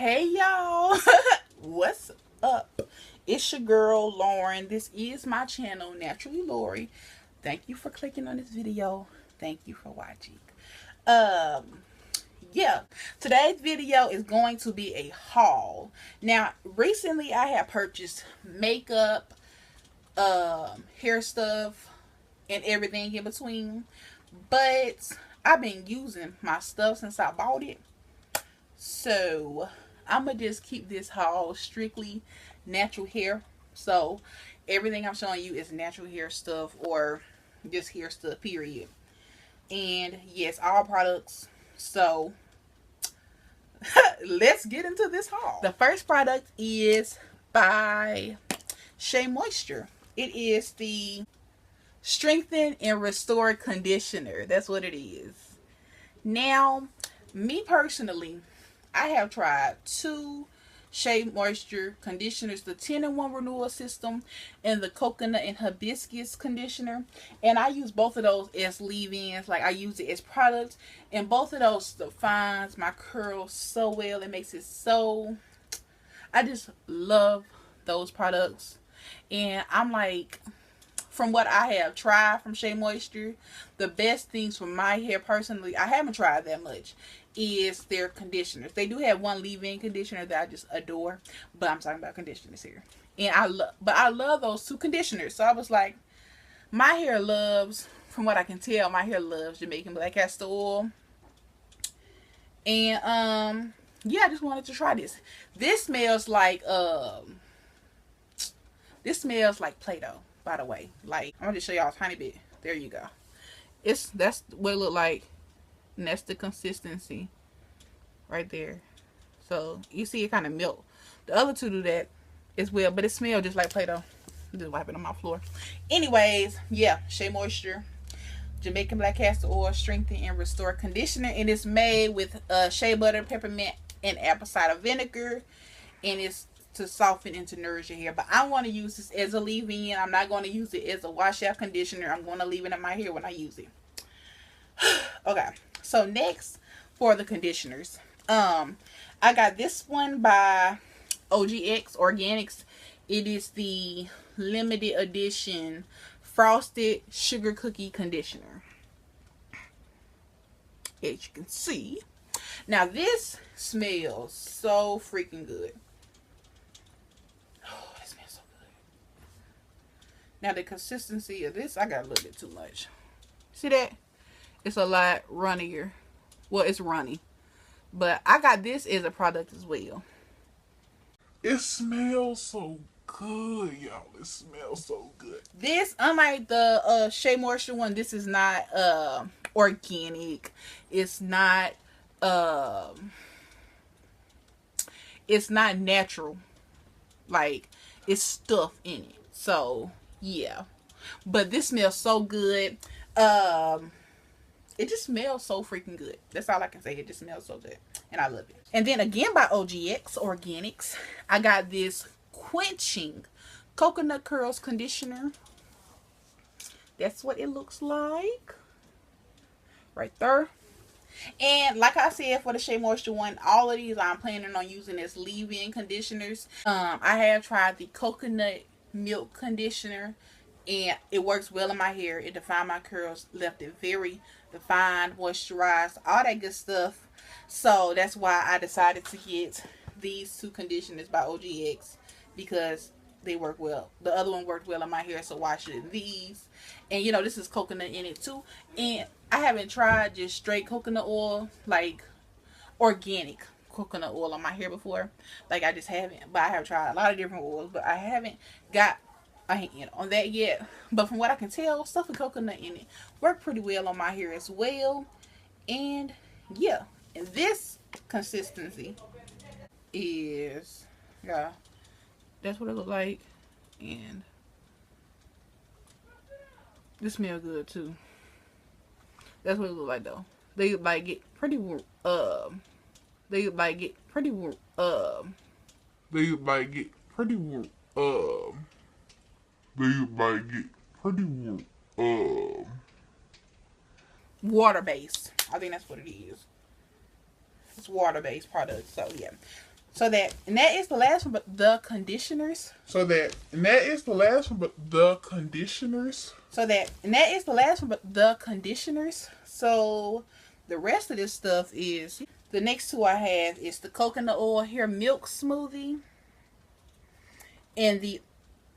Hey y'all, what's up? It's your girl Lauren. This is my channel, Naturally Lori. Thank you for clicking on this video. Thank you for watching. Yeah, today's video is going to be a haul. Now, recently I have purchased makeup, hair stuff, and everything in between. But I've been using my stuff since I bought it. So I'm gonna just keep this haul strictly natural hair. So everything I'm showing you is natural hair stuff or just hair stuff, period. And yes, all products. So let's get into this haul. The first product is by Shea Moisture. It is the Strengthen and Restore Conditioner. That's what it is. Now, me personally, I have tried two Shea Moisture conditioners, the 10-in-1 renewal system and the coconut and hibiscus conditioner, and I use both of those as leave-ins. Like, I use it as products, and both of those defines my curls so well. It makes it so, I just love those products. And I'm like, from what I have tried from Shea Moisture, the best things for my hair personally, I haven't tried that much, is their conditioners. They do have one leave-in conditioner that I just adore, but I'm talking about conditioners here. And I love those two conditioners. So I was like, my hair loves, from what I can tell, my hair loves Jamaican black castor oil. And yeah, I just wanted to try this. This smells like Play-Doh, by the way. Like, I'm gonna just show y'all a tiny bit. There you go. That's what it look like. And that's the consistency right there. So you see it kind of melt. The other two do that as well, but it smells just like Play-Doh. Just wipe it on my floor. Anyways, yeah, Shea Moisture Jamaican black castor oil strengthen and restore conditioner, and it's made with shea butter, peppermint, and apple cider vinegar, and it's to soften and to nourish your hair. But I want to use this as a leave-in. I'm not going to use it as a wash-out conditioner. I'm going to leave it in my hair when I use it. Okay, so next for the conditioners, I got this one by OGX Organics. It is the limited edition frosted sugar cookie conditioner, as you can see. Now this smells so freaking good. Oh, it smells so good. Now the consistency of this, I got a little bit too much. See that? It's a lot runnier. Well, it's runny. But I got this as a product as well. It smells so good, y'all. It smells so good. This, unlike the Shea Moisture one, this is not organic. It's not natural. Like, it's stuff in it. So yeah. But this smells so good. It just smells so freaking good. That's all I can say. It just smells so good. And I love it. And then again by OGX Organics, I got this Quenching Coconut Curls Conditioner. That's what it looks like. Right there. And like I said, for the Shea Moisture one, all of these I'm planning on using as leave-in conditioners. I have tried the coconut milk conditioner, and it works well in my hair. It defined my curls, left it very defined, moisturized, all that good stuff. So that's why I decided to get these two conditioners by OGX, because they work well. The other one worked well in my hair, so why shouldn't these? And you know, this is coconut in it too. And I haven't tried just straight coconut oil, like organic coconut oil on my hair before. Like, I just haven't. But I have tried a lot of different oils, but I haven't got a hand on that yet. But from what I can tell, stuff with coconut in it worked pretty well on my hair as well. And yeah, and this consistency is, yeah, that's what it look like. And this smells good too. That's what it look like though. They like get pretty they like get pretty water based. I think that's what it is. It's water based product. So yeah, And that is the last one, but the conditioners. And that is the last one, but the conditioners. And that is the last one, but the conditioners. So the rest of this stuff is, the next two I have is the coconut oil hair milk smoothie and the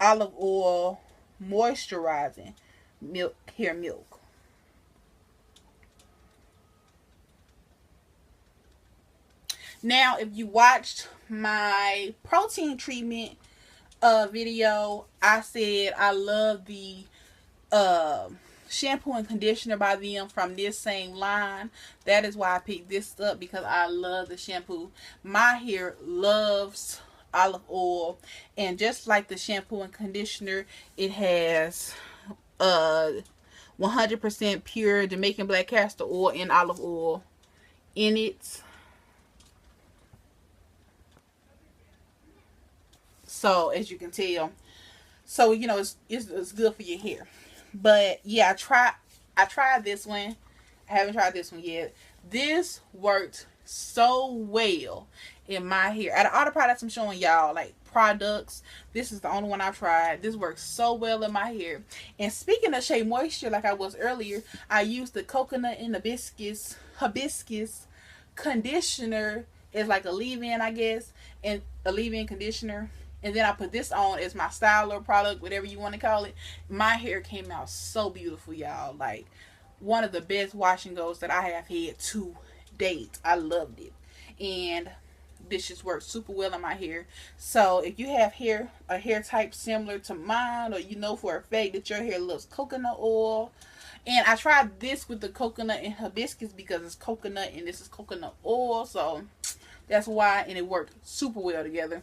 olive oil moisturizing hair milk. Now, if you watched my protein treatment video, I said I love the shampoo and conditioner by them from this same line. That is why I picked this up, because I love the shampoo. My hair loves olive oil, and just like the shampoo and conditioner, it has 100% pure Jamaican black castor oil and olive oil in it. So as you can tell, so you know it's good for your hair. But yeah, I tried this one. I haven't tried this one yet. This worked so well in my hair. Out of all the products I'm showing y'all, like products, this is the only one I've tried. This works so well in my hair. And speaking of Shea Moisture, like I was earlier, I used the coconut and hibiscus conditioner as like a leave-in, I guess, and a leave-in conditioner. And then I put this on as my styler product, whatever you want to call it. My hair came out so beautiful, y'all. Like, one of the best wash and goes that I have had to date. I loved it. And this just works super well in my hair. So, if you have a hair type similar to mine, or you know for a fact that your hair loves coconut oil. And I tried this with the coconut and hibiscus because it's coconut and this is coconut oil. So, that's why. And it worked super well together.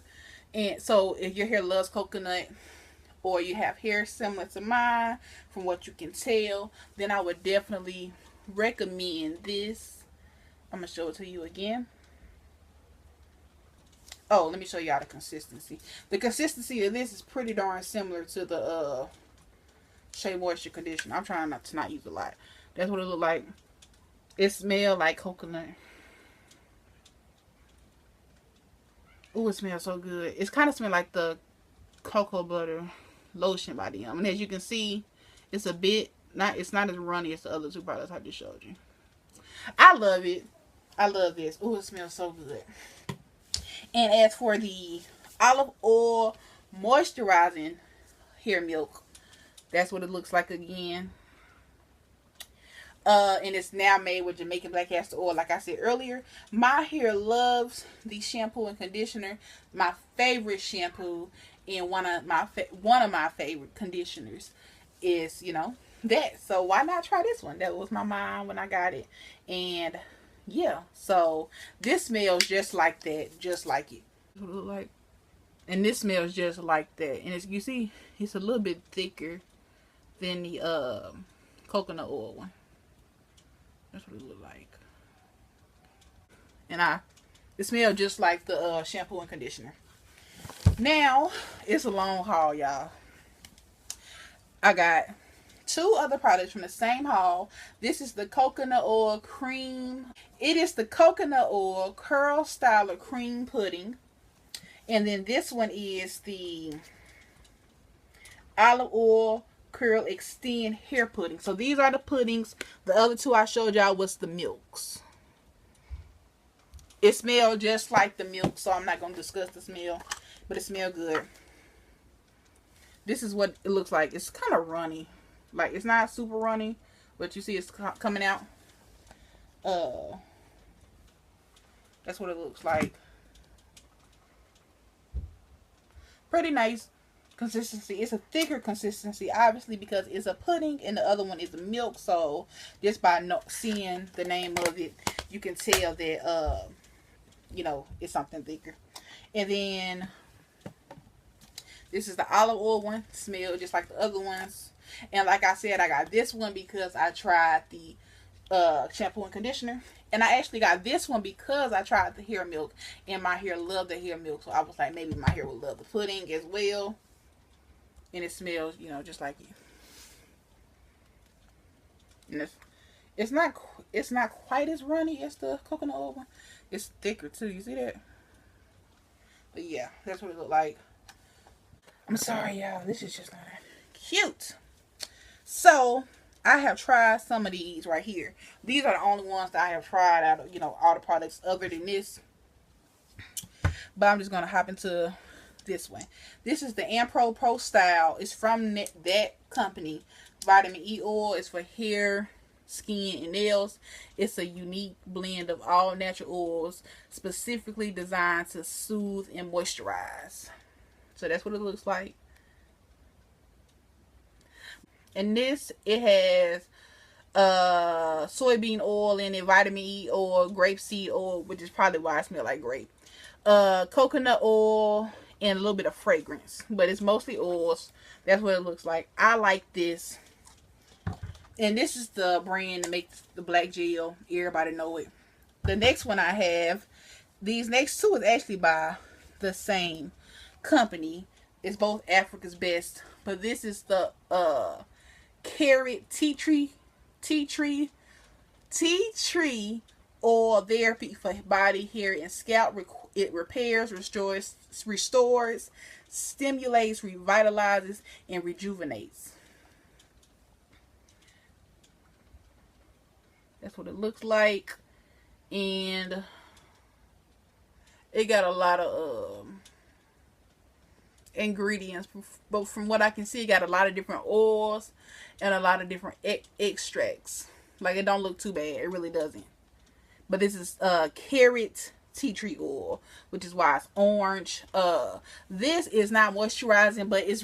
And so if your hair loves coconut, or you have hair similar to mine, from what you can tell, then I would definitely recommend this. I'm going to show it to you again. Oh, let me show y'all the consistency. The consistency of this is pretty darn similar to the Shea Moisture conditioner. I'm trying not to use a lot. That's what it look like. It smells like coconut. Oh, it smells so good. It's kind of smell like the cocoa butter lotion by them. And as you can see, it's a bit, it's not as runny as the other two products I just showed you. I love it. I love this. Oh, it smells so good. And as for the olive oil moisturizing hair milk, that's what it looks like again. And it's now made with Jamaican black castor oil. Like I said earlier, my hair loves the shampoo and conditioner. My favorite shampoo and one of my favorite conditioners is, you know, that. So why not try this one? That was my mind when I got it. And yeah, so this smells just like that, just like it. What it look like. And this smells just like that. And as you see, it's a little bit thicker than the coconut oil one. That's what it look like. And it smells just like the shampoo and conditioner. Now, it's a long haul, y'all. I got two other products from the same haul. This is the coconut oil cream. It is the coconut oil curl styler cream pudding. And then this one is the olive oil curl extend hair pudding. So these are the puddings. The other two I showed y'all was the milks. It smells just like the milk, so I'm not going to discuss the smell, but it smells good. This is what it looks like. It's kind of runny. Like, it's not super runny, but you see it's coming out. That's what it looks like. Pretty nice consistency. It's a thicker consistency, obviously, because it's a pudding and the other one is a milk. So just by seeing the name of it, you can tell that you know, it's something thicker. And then this is the olive oil one. Smell just like the other ones. And like I said, I got this one because I tried the shampoo and conditioner. And I actually got this one because I tried the hair milk, and my hair loved the hair milk. So I was like, maybe my hair will love the pudding as well. And it smells, you know, just like it. And it's not quite as runny as the coconut oil one. It's thicker too. You see that? But yeah, that's what it looked like. I'm sorry, y'all. This is just not cute. So I have tried some of these right here. These are the only ones that I have tried out of, all the products other than this. But I'm just going to hop into this one. This is the Ampro Pro Style. It's from that company. Vitamin E oil is for hair, skin, and nails. It's a unique blend of all natural oils specifically designed to soothe and moisturize. So that's what it looks like. And this, it has soybean oil in it, vitamin E oil, grapeseed oil, which is probably why I smell like grape. Coconut oil, and a little bit of fragrance. But it's mostly oils. That's what it looks like. I like this. And this is the brand that makes the black gel. Everybody know it. The next one I have, these next two is actually by the same company. It's both Africa's Best. But this is the carrot tea tree oil therapy for body, hair, and scalp. It repairs, restores, stimulates, revitalizes, and rejuvenates. That's what it looks like. And it got a lot of ingredients, but from what I can see, it got a lot of different oils and a lot of different extracts. Like, it don't look too bad. It really doesn't. But this is carrot tea tree oil, which is why it's orange. This is not moisturizing, but it's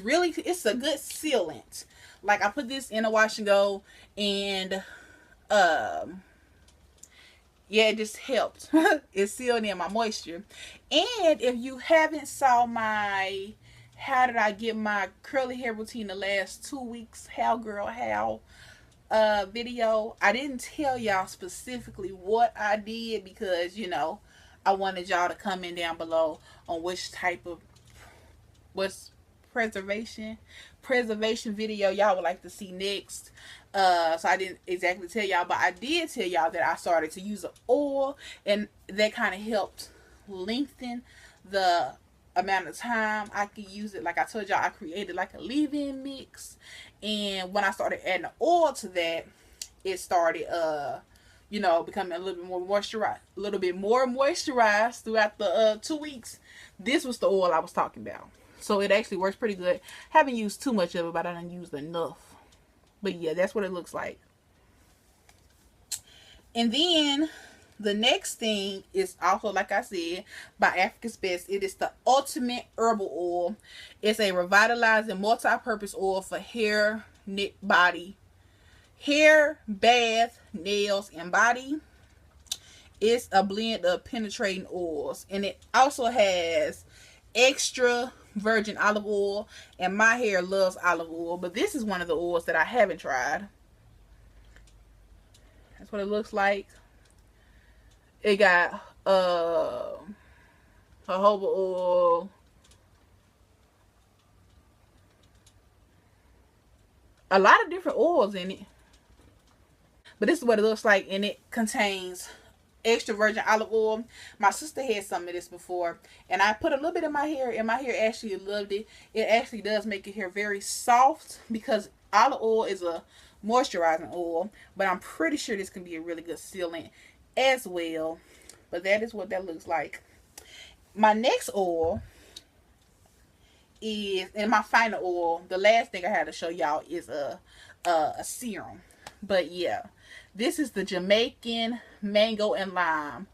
a good sealant. Like, I put this in a wash and go, and yeah, it just helped. It sealed in my moisture. And if you haven't saw my how did I get my curly hair routine the last 2 weeks, how video, I didn't tell y'all specifically what I did because I wanted y'all to comment down below on which type of preservation video y'all would like to see next. So I didn't exactly tell y'all, but I did tell y'all that I started to use an oil, and that kind of helped lengthen the amount of time I could use it. Like I told y'all, I created like a leave-in mix, and when I started adding the oil to that, it started becoming a little bit more moisturized throughout the 2 weeks. This was the oil I was talking about. So it actually works pretty good. Haven't used too much of it, but I didn't use enough. But yeah, that's what it looks like. And then the next thing is also, like I said, by Africa's Best. It is the Ultimate Herbal Oil. It's a revitalizing multi-purpose oil for hair, bath, nails, and body. It's a blend of penetrating oils. And it also has extra virgin olive oil, and my hair loves olive oil, but this is one of the oils that I haven't tried. That's what it looks like. It got jojoba oil, a lot of different oils in it, but this is what it looks like, and it contains extra virgin olive oil. My sister had some of this before, and I put a little bit in my hair, and my hair actually loved it. It actually does make your hair very soft because olive oil is a moisturizing oil, but I'm pretty sure this can be a really good sealant as well. But that is what that looks like. My next oil is, and my final oil, the last thing I had to show y'all is a serum. But yeah, this is the Jamaican Mango and Lime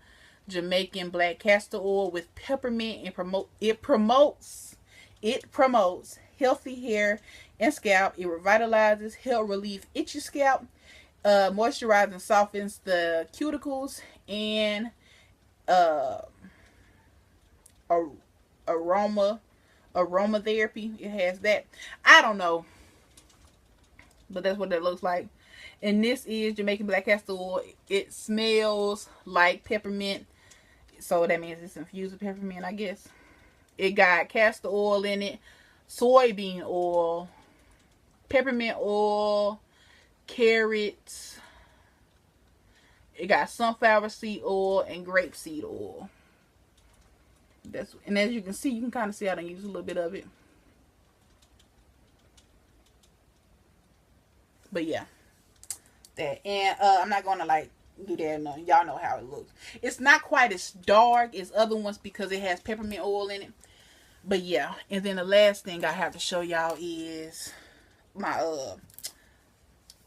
Jamaican Black Castor Oil with peppermint, and it promotes healthy hair and scalp. It revitalizes, help relieve itchy scalp, moisturizes and softens the cuticles, and aromatherapy. It has that. I don't know, but that's what that looks like. And this is Jamaican Black Castor Oil. It smells like peppermint, so that means it's infused with peppermint, I guess. It got castor oil in it, soybean oil, peppermint oil, carrots. It got sunflower seed oil and grapeseed oil. And as you can see, you can kind of see I done use a little bit of it. But yeah, that. And I'm not gonna like do that. No, y'all know how it looks. It's not quite as dark as other ones because it has peppermint oil in it. But yeah, and then the last thing I have to show y'all is my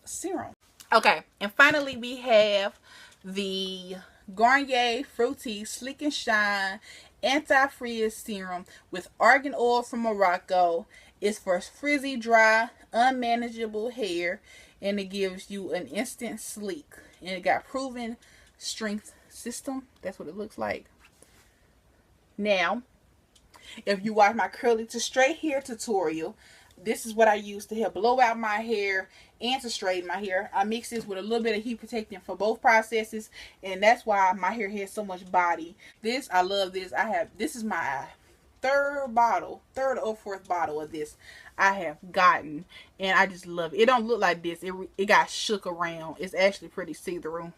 serum. Okay, and finally we have the Garnier Fruity Sleek and Shine Anti-Frizz Serum with argan oil from Morocco. It's for frizzy, dry, unmanageable hair, and it gives you an instant sleek. And it got proven strength system. That's what it looks like. Now, if you watch my curly to straight hair tutorial, this is what I use to help blow out my hair and to straighten my hair. I mix this with a little bit of heat protectant for both processes, and that's why my hair has so much body. This, I love this. This is my third or fourth bottle of this I have gotten, and I just love it. It don't look like this. It got shook around. It's actually pretty see-through.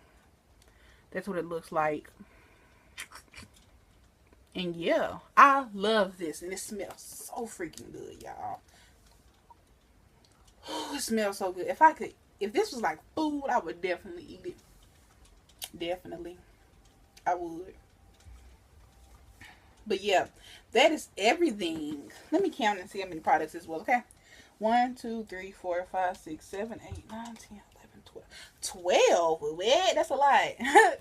That's what it looks like. And yeah, I love this, and it smells so freaking good, y'all. Oh, it smells so good. If this was like food, I would definitely eat it. Definitely, I would. But yeah, that is everything. Let me count and see how many products as well. Okay, 1, 2, 3, 4, 5, 6, 7, 8, 9, 10, 11, 12. 12. Wait, that's a lot.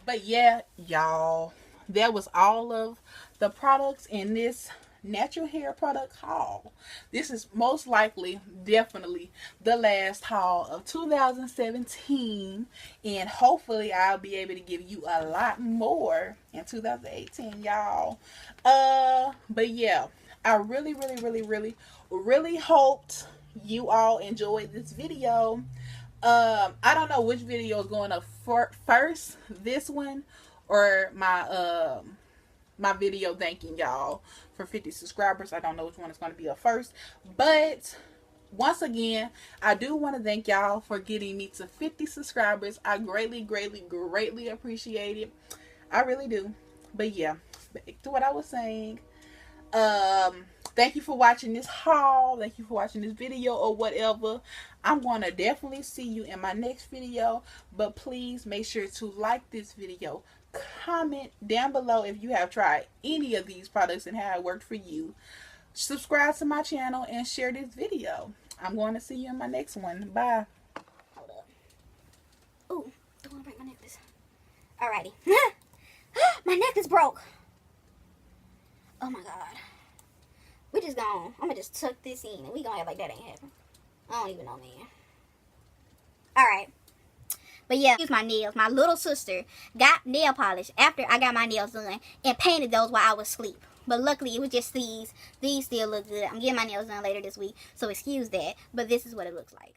But yeah, y'all, that was all of the products in this natural hair product haul. This is most likely, definitely the last haul of 2017, and hopefully I'll be able to give you a lot more in 2018, y'all. But yeah, I really hoped you all enjoyed this video. I don't know which video is going up first, this one or my video thanking y'all for 50 subscribers. I don't know which one is going to be up first, but once again, I do want to thank y'all for getting me to 50 subscribers. I greatly appreciate it. I really do. But yeah, back to what I was saying. Thank you for watching this haul. Thank you for watching this video or whatever. I'm going to definitely see you in my next video, but please make sure to like this video. Comment down below if you have tried any of these products and how it worked for you. Subscribe to my channel and share this video. I'm going to see you in my next one. Bye. Hold up. Ooh, don't want to break my necklace. Alrighty. My necklace broke. Oh my god. We just gone. I'm gonna just tuck this in and we gonna act like that ain't happened. I don't even know, man. Alright. But yeah, use my nails. My little sister got nail polish after I got my nails done and painted those while I was asleep. But luckily, it was just these. These still look good. I'm getting my nails done later this week, so excuse that. But this is what it looks like.